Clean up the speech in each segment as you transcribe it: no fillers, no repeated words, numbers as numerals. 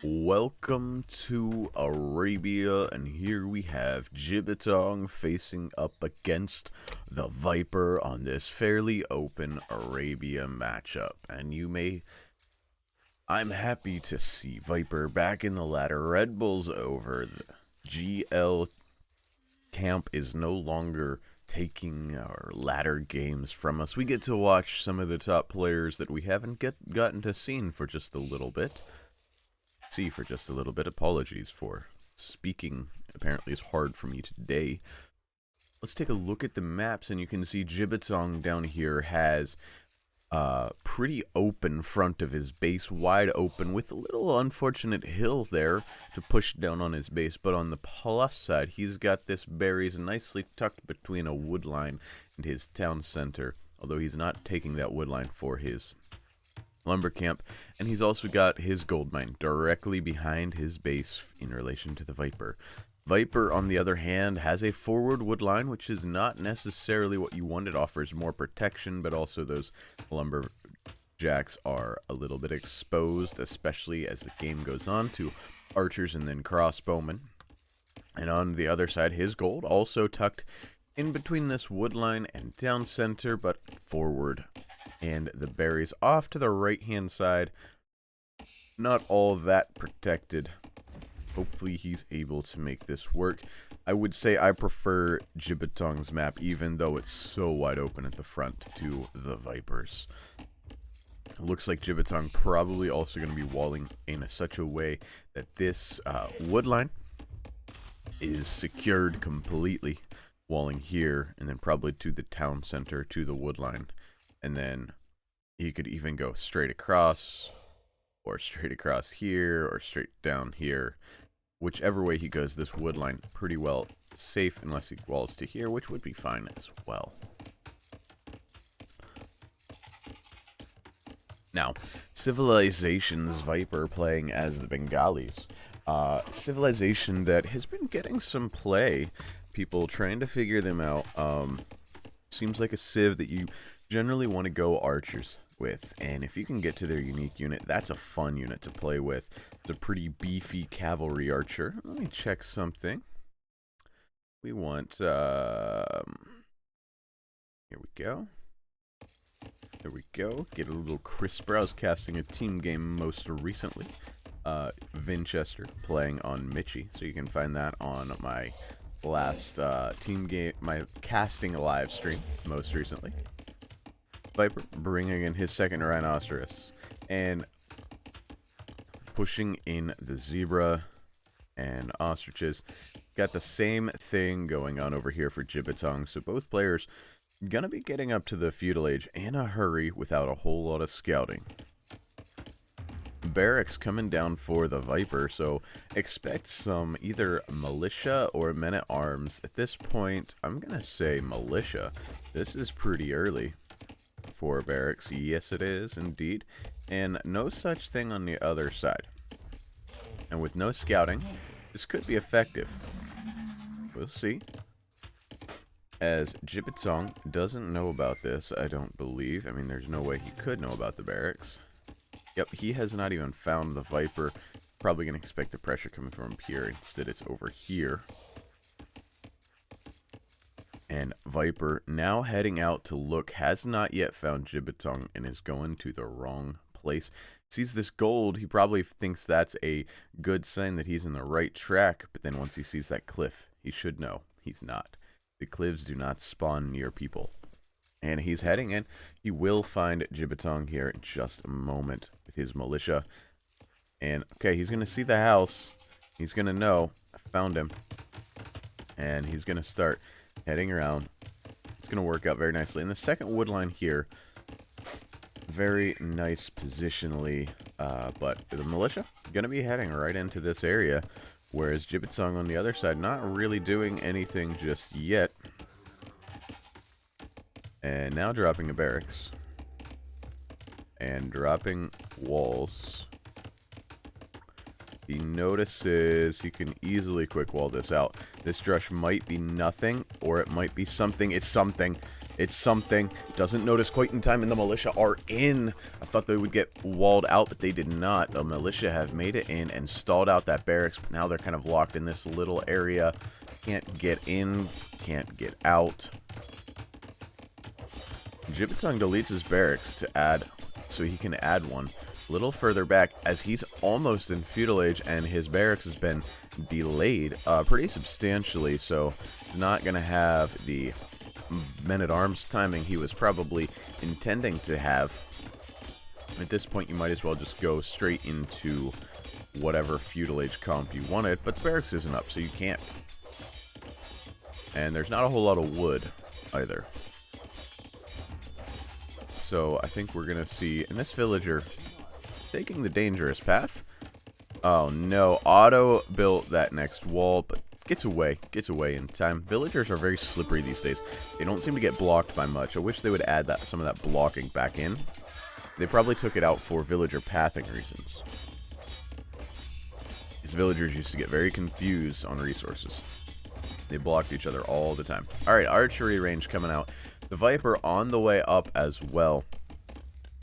Welcome to Arabia, and here we have Jibitong facing up against the Viper on this fairly open Arabia matchup. And I'm happy to see Viper back in the ladder. Red Bull's over. The GL camp is no longer taking our ladder games from us. We get to watch some of the top players that we haven't gotten to see for just a little bit. Apologies for speaking. Apparently, it's hard for me today. Let's take a look at the maps, and you can see Jibitong down here has pretty open front of his base, wide open, with a little unfortunate hill there to push down on his base. But on the plus side, he's got this berries nicely tucked between a wood line and his town center, although he's not taking that wood line for his lumber camp, and he's also got his gold mine directly behind his base in relation to the Viper. Viper, on the other hand, has a forward wood line, which is not necessarily what you want. It offers more protection, but also those lumberjacks are a little bit exposed, especially as the game goes on, to archers and then crossbowmen. And on the other side, his gold also tucked in between this wood line and town center, but forward. And the berries off to the right-hand side, not all that protected. Hopefully he's able to make this work. I would say I prefer Jibitong's map, even though it's so wide open at the front, to the Vipers. It looks like Jibitong probably also going to be walling in such a way that this wood line is secured completely, walling here, and then probably to the town center, to the wood line. And then he could even go straight across, or straight across here, or straight down here. Whichever way he goes, this wood line pretty well safe unless he walls to here, which would be fine as well. Now, Civilization's Viper playing as the Bengalis. Civilization that has been getting some play. People trying to figure them out. Seems like a civ that you generally want to go archers with, and if you can get to their unique unit, that's a fun unit to play with. It's a pretty beefy cavalry archer. Let me check something. We want here we go. There we go. Get a little crisper. I was casting a team game most recently. Vinchester playing on Mitchie, so you can find that on my last team game, my casting live stream most recently. Viper bringing in his second rhinoceros and pushing in the zebra and ostriches. Got the same thing going on over here for Jibitong, so both players gonna be getting up to the feudal age in a hurry without a whole lot of scouting. Barracks coming down for the Viper, so expect some either militia or men-at-arms. At this point, I'm gonna say militia. This is pretty early for barracks. Yes, it is indeed, and no such thing on the other side. And with no scouting, this could be effective. We'll see. As Jibitong doesn't know about this, I don't believe. I mean, there's no way he could know about the barracks. Yep, he has not even found the Viper. Probably gonna expect the pressure coming from here. Instead, it's over here. And Viper, now heading out to look, has not yet found Jibitong and is going to the wrong place. Sees this gold, he probably thinks that's a good sign that he's in the right track, but then once he sees that cliff, he should know he's not. The cliffs do not spawn near people. And he's heading in. He will find Jibitong here in just a moment with his militia. And, okay, he's going to see the house. He's going to know I found him. And he's going to start heading around. It's going to work out very nicely. In the second wood line here, very nice positionally, but the militia going to be heading right into this area, whereas Jibitong on the other side not really doing anything just yet. And now dropping a barracks. And dropping walls. He notices he can easily quick wall this out. This drush might be nothing, or it might be something. It's something. It's something. Doesn't notice quite in time, and the militia are in. I thought they would get walled out, but they did not. The militia have made it in and stalled out that barracks, but now they're kind of locked in this little area. Can't get in, can't get out. Jibitong deletes his barracks to add, so he can add one a little further back, as he's almost in feudal age, and his barracks has been delayed pretty substantially, so he's not going to have the men-at-arms timing he was probably intending to have. At this point, you might as well just go straight into whatever feudal age comp you wanted, but the barracks isn't up, so you can't. And there's not a whole lot of wood either. So I think we're gonna see, and this villager taking the dangerous path. Oh no, Otto built that next wall, but gets away in time. Villagers are very slippery these days. They don't seem to get blocked by much. I wish they would add some of that blocking back in. They probably took it out for villager pathing reasons. These villagers used to get very confused on resources. They blocked each other all the time. Alright, archery range coming out. The Viper on the way up as well.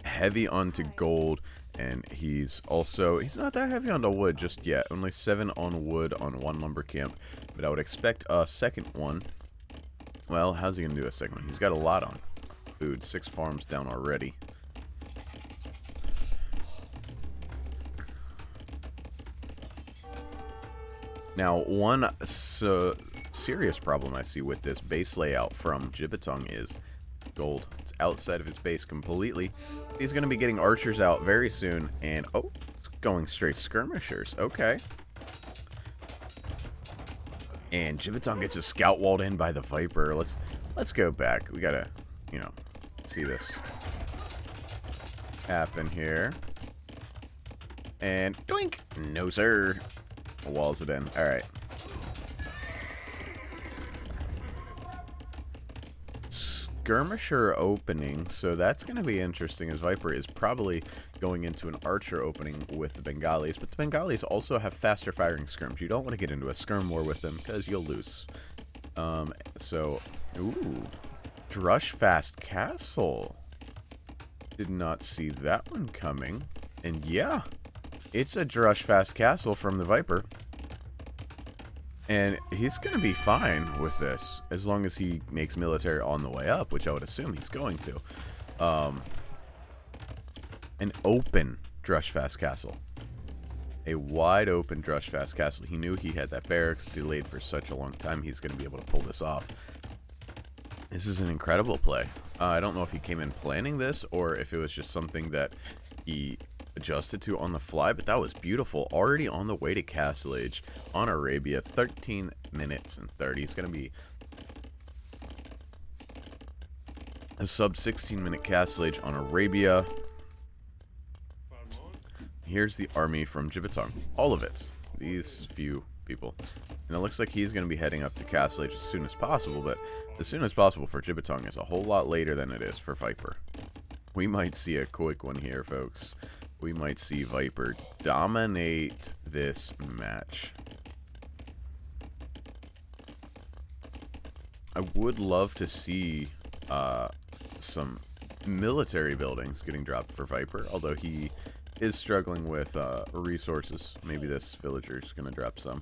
Heavy onto gold. And he's not that heavy on the wood just yet. Only 7 on wood on 1 lumber camp. But I would expect a second one. Well, how's he going to do a second one? He's got a lot on food. 6 farms down already. Now, one serious problem I see with this base layout from Jibitong is gold. It's outside of his base completely. He's going to be getting archers out very soon, and oh, it's going straight skirmishers. Okay. And Jibitong gets a scout walled in by the Viper. Let's go back. We gotta, see this happen here. And doink! No sir. Walls it in. All right. Skirmisher opening, so that's going to be interesting, as Viper is probably going into an archer opening with the Bengalis, but the Bengalis also have faster firing skirms. You don't want to get into a skirm war with them because you'll lose. Ooh, Drushfast Castle. Did not see that one coming. And yeah, it's a Drushfast Castle from the Viper. And he's going to be fine with this, as long as he makes military on the way up, which I would assume he's going to. An open Drushfast Castle. A wide open Drushfast Castle. He knew he had that barracks delayed for such a long time. He's going to be able to pull this off. This is an incredible play. I don't know if he came in planning this, or if it was just something that he adjusted to on the fly, but that was beautiful. Already on the way to Castle Age on Arabia. 13 minutes and 30. It's going to be a sub 16-minute Castle Age on Arabia. Here's the army from Jibitong. All of it. These few people. And it looks like he's going to be heading up to Castle Age as soon as possible, but as soon as possible for Jibitong is a whole lot later than it is for Viper. We might see a quick one here, folks. We might see Viper dominate this match. I would love to see some military buildings getting dropped for Viper, although he is struggling with resources. Maybe this villager is going to drop some.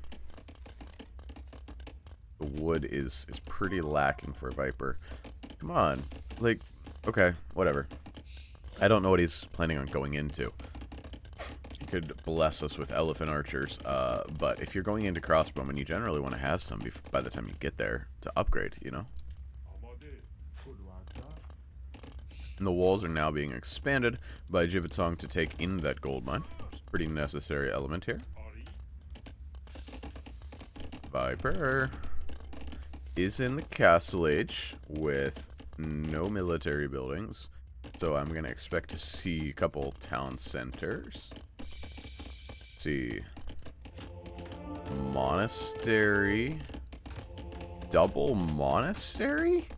The wood is pretty lacking for Viper. Come on. Like, okay, whatever. I don't know what he's planning on going into. He could bless us with elephant archers, but if you're going into crossbowmen, you generally want to have some by the time you get there to upgrade, you know? And the walls are now being expanded by Jibitong to take in that gold mine. It's a pretty necessary element here. Viper is in the Castle Age with no military buildings. So I'm going to expect to see a couple town centers. Let's see. Monastery. Double monastery?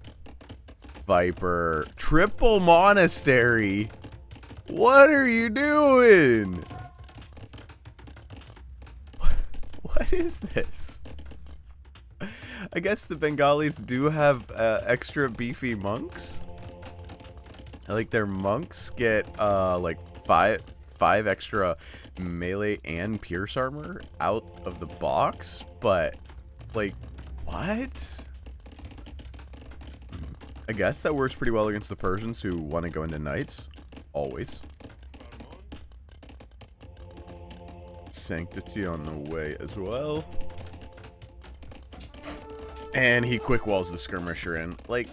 Viper. Triple monastery. What are you doing? What is this? I guess the Bengalis do have extra beefy monks. Like their monks get like five extra melee and pierce armor out of the box, but like what? I guess that works pretty well against the Persians who want to go into knights. Always. Sanctity on the way as well. And he quick walls the skirmisher in. Like,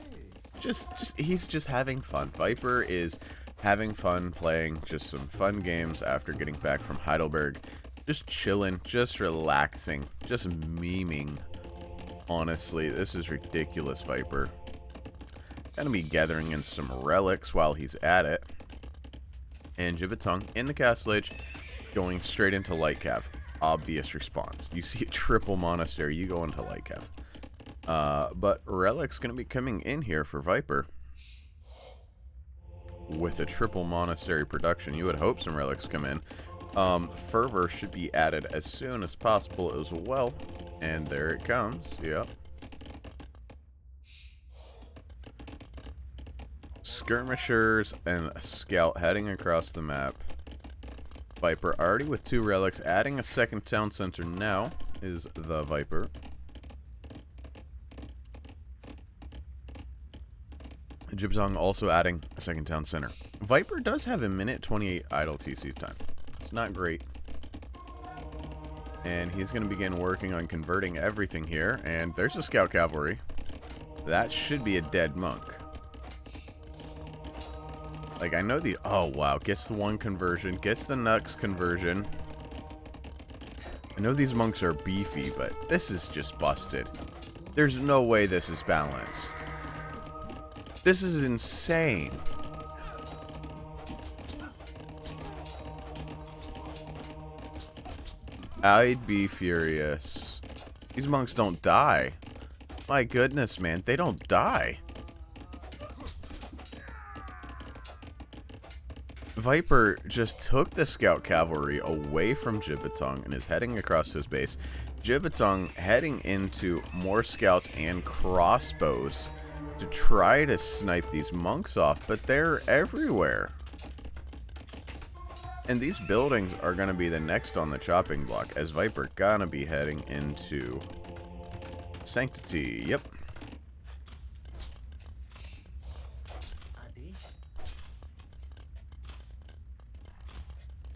he's just having fun. Viper is having fun playing just some fun games after getting back from Heidelberg. Just chilling, just relaxing, just memeing. Honestly, this is ridiculous, Viper. Gonna be gathering in some relics while he's at it. And Jibitong in the Castle Age, going straight into Light Cav. Obvious response. You see a triple monastery, you go into Light Cav. But Relic's gonna be coming in here for Viper. With a triple monastery production, you would hope some Relics come in. Fervor should be added as soon as possible as well. And there it comes, yep. Skirmishers and a scout heading across the map. Viper already with 2 relics. Adding a second town center now is the Viper. Jibzong also adding a second town center. Viper does have a minute 28 idle TC time. It's not great. And he's going to begin working on converting everything here. And there's a scout cavalry. That should be a dead monk. Like, I know the... Oh, wow. Gets the 1 conversion. Gets the next conversion. I know these monks are beefy, but this is just busted. There's no way this is balanced. This is insane. I'd be furious. These monks don't die. My goodness, man. They don't die. Viper just took the scout cavalry away from Jibitong and is heading across to his base. Jibitong heading into more scouts and crossbows to try to snipe these monks off, but they're everywhere. And these buildings are going to be the next on the chopping block, as Viper gonna be heading into Sanctity. Yep.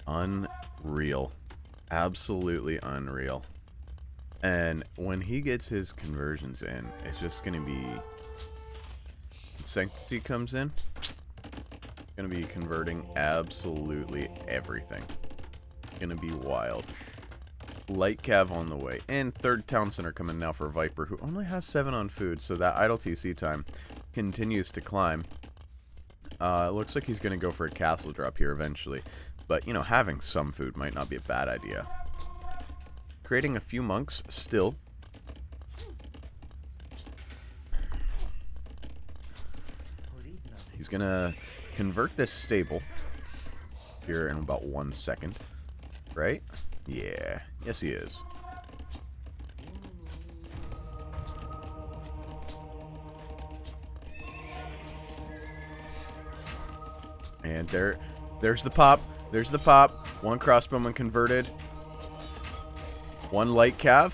Unreal. Absolutely unreal. And when he gets his conversions in, it's just going to be... Sanctity comes in. Going to be converting absolutely everything. Going to be wild. Light Cav on the way. And third town center coming now for Viper, who only has 7 on food, so that idle TC time continues to climb. It looks like he's going to go for a castle drop here eventually. But, you know, having some food might not be a bad idea. Creating a few monks still. He's going to convert this stable here in about 1 second. Right? Yeah. Yes, he is. And there's the pop. There's the pop. 1 crossbowman converted. 1 light cav.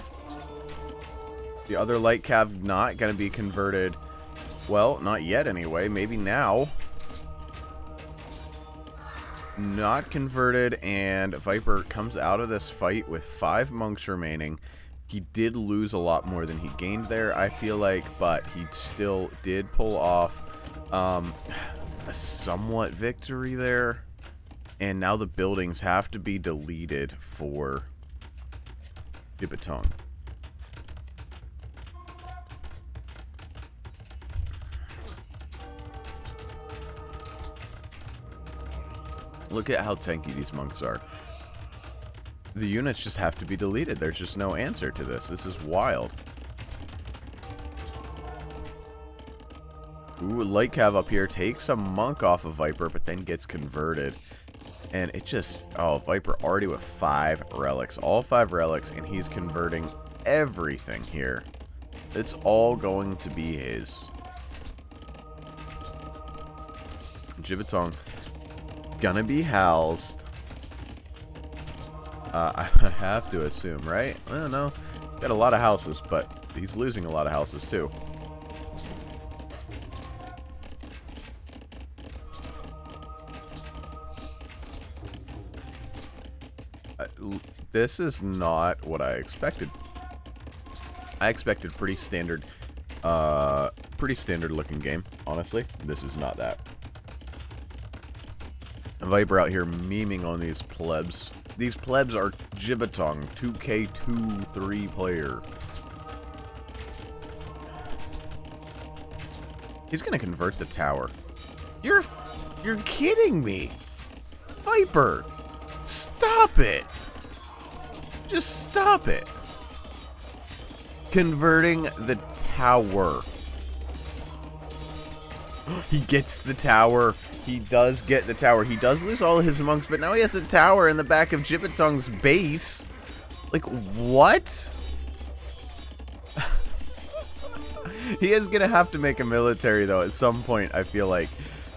The other light cav not going to be converted. Well, not yet anyway. Maybe now. Not converted, and Viper comes out of this fight with 5 monks remaining. He did lose a lot more than he gained there, I feel like, but he still did pull off a somewhat victory there. And now the buildings have to be deleted for Jibitong. Look at how tanky these monks are. The units just have to be deleted. There's just no answer to this. This is wild. Ooh, Light Cav up here takes a monk off of Viper, but then gets converted. And it just... Oh, Viper already with 5 relics. All 5 relics, and he's converting everything here. It's all going to be his. Gibbetong gonna be housed. I have to assume, right? I don't know. He's got a lot of houses, but he's losing a lot of houses too. This is not what I expected. I expected pretty standard looking game, honestly. This is not that. Viper out here memeing on these plebs. These plebs are Gibbetong, 2K23 player. He's gonna convert the tower. You're kidding me! Viper! Stop it! Just stop it! Converting the tower. He gets the tower. He does get the tower. He does lose all of his monks, but now he has a tower in the back of Gibbetong's base. Like, what? He is going to have to make a military, though, at some point, I feel like.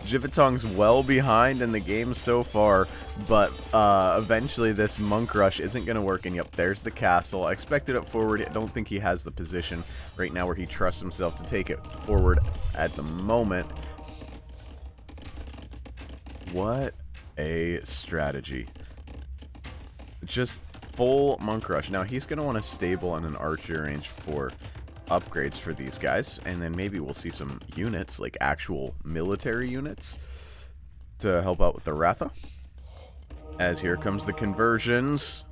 Gibbetong's well behind in the game so far, but eventually this monk rush isn't going to work. And yep, there's the castle. I expected it forward. I don't think he has the position right now where he trusts himself to take it forward at the moment. What a strategy. Just full monk rush. Now he's going to want to stable on an archer range for upgrades for these guys, and then maybe we'll see some units, like actual military units, to help out with the Ratha. As here comes the conversions.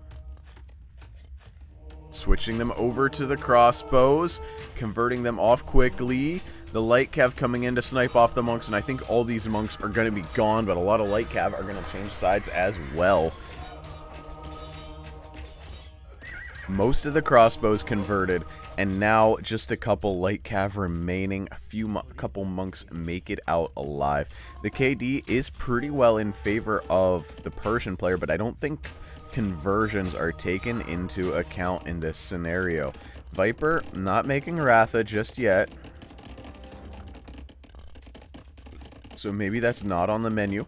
Switching them over to the crossbows, converting them off quickly. The light cav coming in to snipe off the monks, and I think all these monks are going to be gone, but a lot of light cav are going to change sides as well. Most of the crossbows converted, and now just a couple light cav remaining. A couple monks make it out alive. The KD is pretty well in favor of the Persian player, but I don't think conversions are taken into account in this scenario. Viper not making Ratha just yet, so maybe that's not on the menu.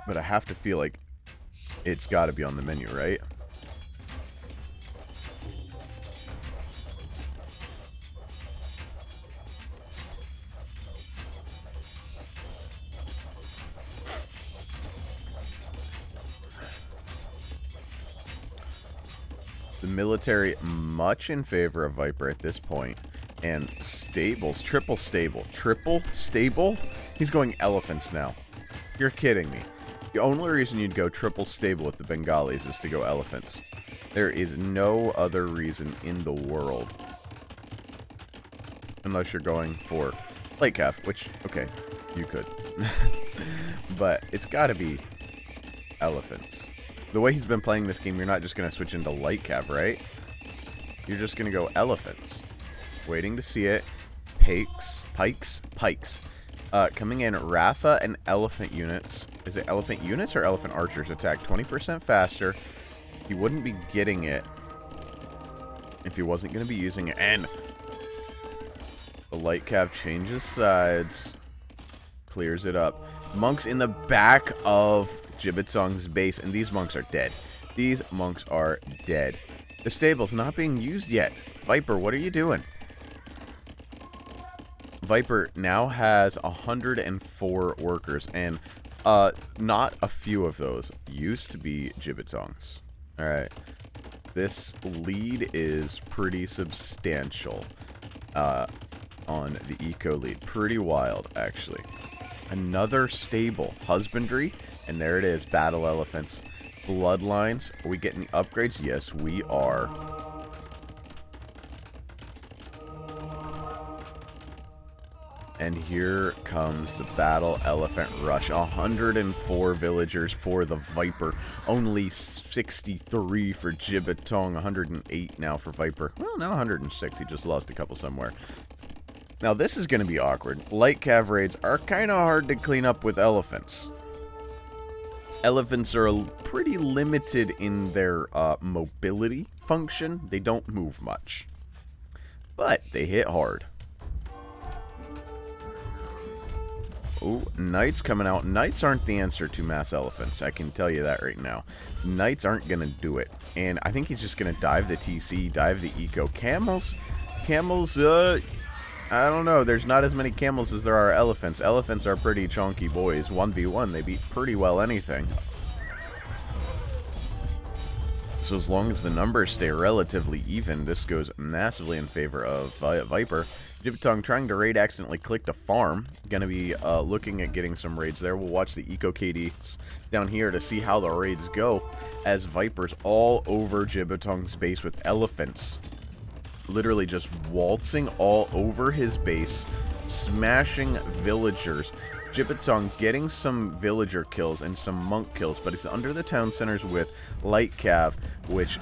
But I have to feel like it's got to be on the menu, right? The military much in favor of Viper at this point. And stables, triple stable. He's going elephants now. You're kidding me. The only reason you'd go triple stable with the Bengalis is to go elephants. There is no other reason in the world. Unless you're going for light cav, which, okay, you could. But it's got to be elephants. The way he's been playing this game, you're not just going to switch into light cav, right? You're just going to go elephants. Waiting to see it. Pikes. Coming in, Ratha and elephant units. Is it elephant units or elephant archers attack 20% faster? He wouldn't be getting it if he wasn't going to be using it. And the light cav changes sides. Clears it up. Monks in the back of Gibbetong's base, and these monks are dead. These monks are dead. The stable's not being used yet. Viper, what are you doing? Viper now has 104 workers, and not a few of those used to be Gibbetong's. Alright. This lead is pretty substantial on the eco lead. Pretty wild, actually. Another stable. Husbandry, and there it is. Battle elephants. Bloodlines. Are we getting the upgrades? Yes, we are. And here comes the battle elephant rush. 104 villagers for the Viper. Only 63 for Gibbetong. 108 now for Viper. Well, now 106. He just lost a couple somewhere. Now, this is going to be awkward. Light cav raids are kind of hard to clean up with elephants. Elephants are pretty limited in their mobility function, they don't move much. But they hit hard. Oh, Knights coming out. Knights aren't the answer to mass elephants. I can tell you that right now. Knights aren't going to do it. And I think he's just going to dive the TC, dive the eco. Camels, I don't know. There's not as many camels as there are elephants. Elephants are pretty chunky boys. 1v1, they beat pretty well anything. So as long as the numbers stay relatively even, this goes massively in favor of Viper. Jibitong trying to raid, accidentally clicked a farm. Gonna be looking at getting some raids there. We'll watch the eco KDs down here to see how the raids go, as Viper's all over Jibitong's base with elephants. Literally just waltzing all over his base, smashing villagers. Jibitong getting some villager kills and some monk kills, but he's under the town centers with light cav, which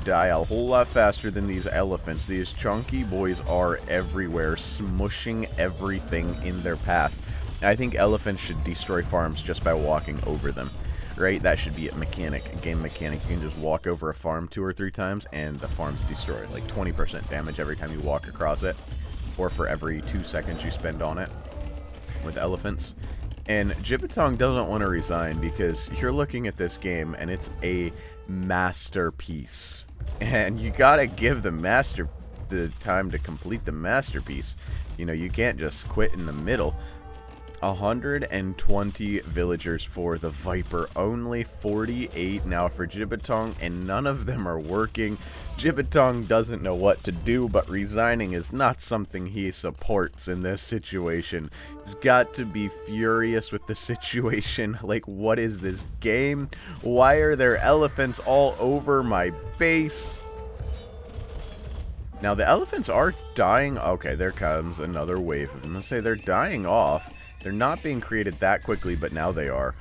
die a whole lot faster than these elephants. These chunky boys are everywhere, smushing everything in their path. I think elephants should destroy farms just by walking over them, right? That should be a game mechanic. You can just walk over a farm 2 or 3 times and the farm's destroyed. Like 20% damage every time you walk across it, or for every 2 seconds you spend on it with elephants. And Jibitong doesn't want to resign because you're looking at this game and it's a masterpiece. And you gotta give the time to complete the masterpiece. You know, you can't just quit in the middle. 120 villagers for the Viper, only 48 now for Jibitong, and none of them are working. Jibitong doesn't know what to do, but resigning is not something he supports in this situation. He's got to be furious with the situation. Like, what is this game? Why are there elephants all over my base? Now, the elephants are dying. Okay, there comes another wave. I'm gonna say they're dying off. They're not being created that quickly, but now they are.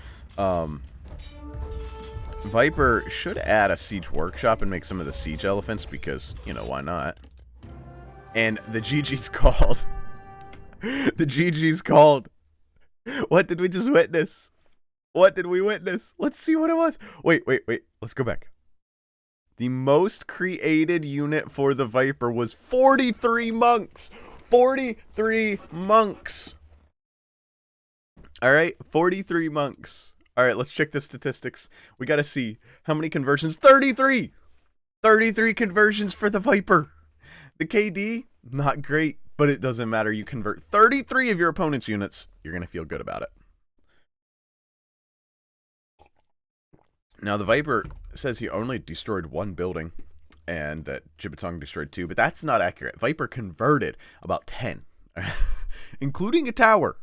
Viper should add a siege workshop and make some of the siege elephants because, you know, why not? And the GG's called. The GG's called. What did we just witness? What did we witness? Let's see what it was. Wait. Let's go back. The most created unit for the Viper was 43 monks. 43 monks. Alright, 43 monks. Alright, let's check the statistics. We gotta see how many conversions. 33! 33 conversions for the Viper. The KD, not great, but it doesn't matter. You convert 33 of your opponent's units, you're gonna feel good about it. Now, the Viper says he only destroyed 1 building, and that Jibitong destroyed 2, but that's not accurate. Viper converted about 10, including a tower.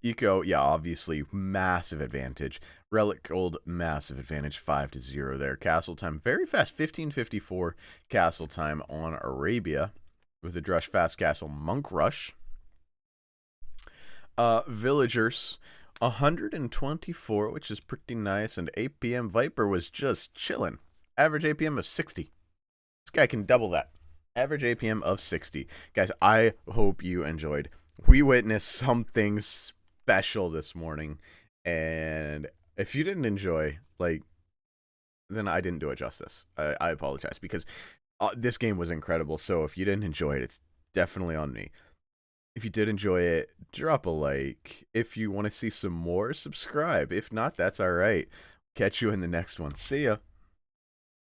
Eco, yeah, obviously, massive advantage. Relic Gold, massive advantage, 5-0 there. Castle time, very fast, 1554 castle time on Arabia, with a Drush Fast Castle Monk Rush. Villagers, 124, which is pretty nice, and APM Viper was just chilling. Average APM of 60. This guy can double that. Average APM of 60. Guys, I hope you enjoyed. We witnessed something special this morning, and if you didn't enjoy, like, then I didn't do it justice. I apologize, because this game was incredible, so if you didn't enjoy it, it's definitely on me. If you did enjoy it, drop a like. If you want to see some more, subscribe. If not, that's alright. Catch you in the next one. See ya.